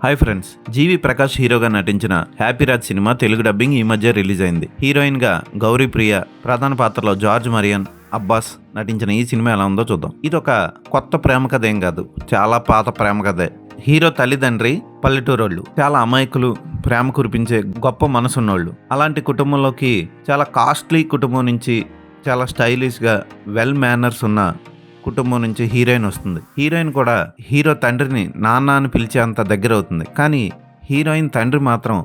Hi friends, జీవి ప్రకాష్ హీరోగా నటించిన హ్యాపీరాజ్ cinema Telugu dubbing ఈ మధ్య రిలీజ్ అయింది. హీరోయిన్గా గౌరీ ప్రియ, ప్రధాన పాత్రలో జార్జ్ మరియన్, అబ్బాస్ నటించిన ఈ సినిమా ఎలా ఉందో చూద్దాం. ఇది ఒక కొత్త ప్రేమ కథ ఏం కాదు, చాలా పాత ప్రేమ కథే. హీరో తల్లిదండ్రి పల్లెటూరోళ్ళు, చాలా అమాయకులు, ప్రేమ కురిపించే గొప్ప మనసున్నోళ్ళు. అలాంటి కుటుంబంలోకి చాలా కాస్ట్లీ కుటుంబం నుంచి చాలా స్టైలిష్గా వెల్ మేనర్స్ ఉన్న కుటుంబం నుంచి హీరోయిన్ వస్తుంది. హీరోయిన్ కూడా హీరో తండ్రిని నాన్న అని పిలిచే అంత దగ్గర అవుతుంది. కానీ హీరోయిన్ తండ్రి మాత్రం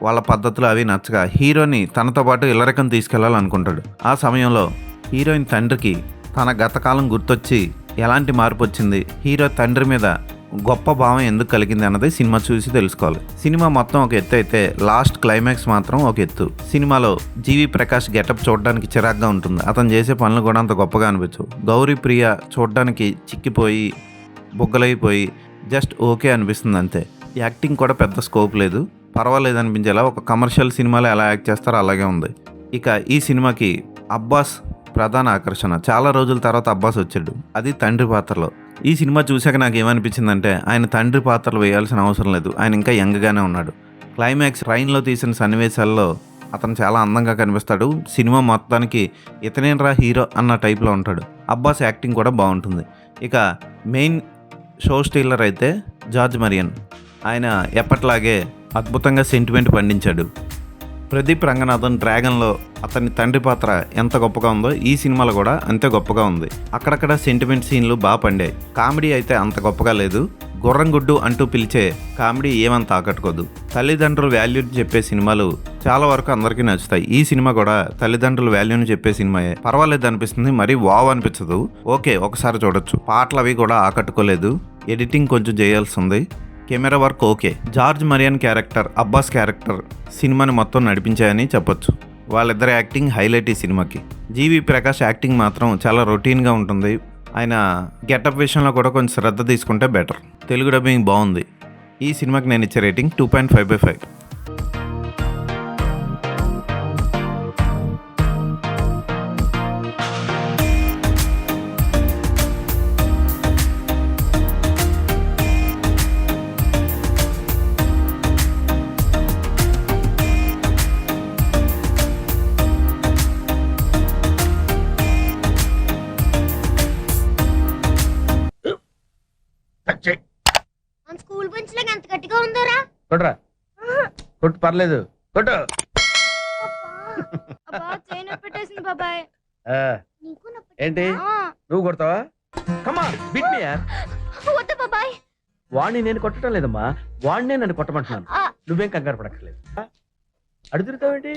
వాళ్ళ పద్ధతులు అవి నచ్చగా హీరోని తనతో పాటు ఇల్లరికం తీసుకెళ్లాలనుకుంటాడు. ఆ సమయంలో హీరోయిన్ తండ్రికి తన గతకాలం గుర్తొచ్చి ఎలాంటి మార్పు వచ్చింది, హీరో తండ్రి మీద గొప్ప భావం ఎందుకు కలిగింది అన్నది సినిమా చూసి తెలుసుకోవాలి. సినిమా మొత్తం ఒక ఎత్తు అయితే లాస్ట్ క్లైమాక్స్ మాత్రం ఒక ఎత్తు. సినిమాలో జీవి ప్రకాష్ గెటప్ చూడడానికి చిరాగ్గా ఉంటుంది. అతను చేసే పనులు కూడా అంత గొప్పగా అనిపించవు. గౌరీ ప్రియ చూడడానికి చిక్కిపోయి బుగ్గలైపోయి జస్ట్ ఓకే అనిపిస్తుంది అంతే. యాక్టింగ్ కూడా పెద్ద స్కోప్ లేదు, పర్వాలేదు అనిపించేలా ఒక కమర్షియల్ సినిమాలో ఎలా యాక్ట్ చేస్తారో అలాగే ఉంది. ఇక ఈ సినిమాకి అబ్బాస్ ప్రధాన ఆకర్షణ. చాలా రోజుల తర్వాత అబ్బాస్ వచ్చాడు, అది తండ్రి పాత్రలో. ఈ సినిమా చూశాక నాకు ఏమనిపించిందంటే ఆయన తండ్రి పాత్రలు వేయాల్సిన అవసరం లేదు, ఆయన ఇంకా యంగ్గానే ఉన్నాడు. క్లైమాక్స్ ట్రైన్లో తీసిన సన్నివేశాల్లో అతను చాలా అందంగా కనిపిస్తాడు. సినిమా మొత్తానికి ఇతనేనరా హీరో అన్న టైప్లో ఉంటాడు. అబ్బాస్ యాక్టింగ్ కూడా బాగుంటుంది. ఇక మెయిన్ షో స్టీలర్ అయితే జార్జ్ మరియన్. ఆయన ఎప్పట్లాగే అద్భుతంగా సెంటిమెంట్ పండించాడు. ప్రదీప్ రంగనాథన్ డ్రాగన్లో అతని తండ్రి పాత్ర ఎంత గొప్పగా ఉందో ఈ సినిమాలో కూడా అంతే గొప్పగా ఉంది. అక్కడక్కడ సెంటిమెంట్ సీన్లు బాగా పండాయి. కామెడీ అయితే అంత గొప్పగా లేదు. గుర్రంగుడ్డు అంటూ పిలిచే కామెడీ ఏమంత ఆకట్టుకోదు. తల్లిదండ్రుల వాల్యూని చెప్పే సినిమాలు చాలా వరకు అందరికీ నచ్చుతాయి. ఈ సినిమా కూడా తల్లిదండ్రుల వాల్యూని చెప్పే సినిమాయే. పర్వాలేదు అనిపిస్తుంది, మరీ వావ్ అనిపించదు. ఓకే, ఒకసారి చూడొచ్చు. పాటలు అవి కూడా ఆకట్టుకోలేదు. ఎడిటింగ్ కొంచెం చేయాల్సి ఉంది. Camera work okay. George Marrion character, Abbas character సినిమాని మొత్తం నడిపించాయని చెప్పొచ్చు. వాళ్ళిద్దరు యాక్టింగ్ హైలైట్ ఈ సినిమాకి. జీవి ప్రకాష్ యాక్టింగ్ మాత్రం చాలా రొటీన్గా ఉంటుంది. ఆయన గెటప్ విషయంలో కూడా కొంచెం శ్రద్ధ తీసుకుంటే బెటర్. తెలుగు డబ్బింగ్ బాగుంది. ఈ సినిమాకి నేను ఇచ్చే రేటింగ్ 2.5/5. స్కూల్ బెంచ్ లాగా ఎంత గట్టిగా ఉందోరా. కొట్రా, కొట్టు, పర్లేదు, కొట్టు. పెట్టేసింది బాబాయ్. ఏంటి నువ్వు కొడతావా? కమా బిట్ మీ యార్. వద్దు బాబాయ్. వాణ్ణి నేను కొట్టడం లేదమ్మా, వాణ్ణే నన్ను కొట్టమంటున్నాను. నువ్వేం కంగారు పడక్కర్లేదు. అడుగుతావేంటి?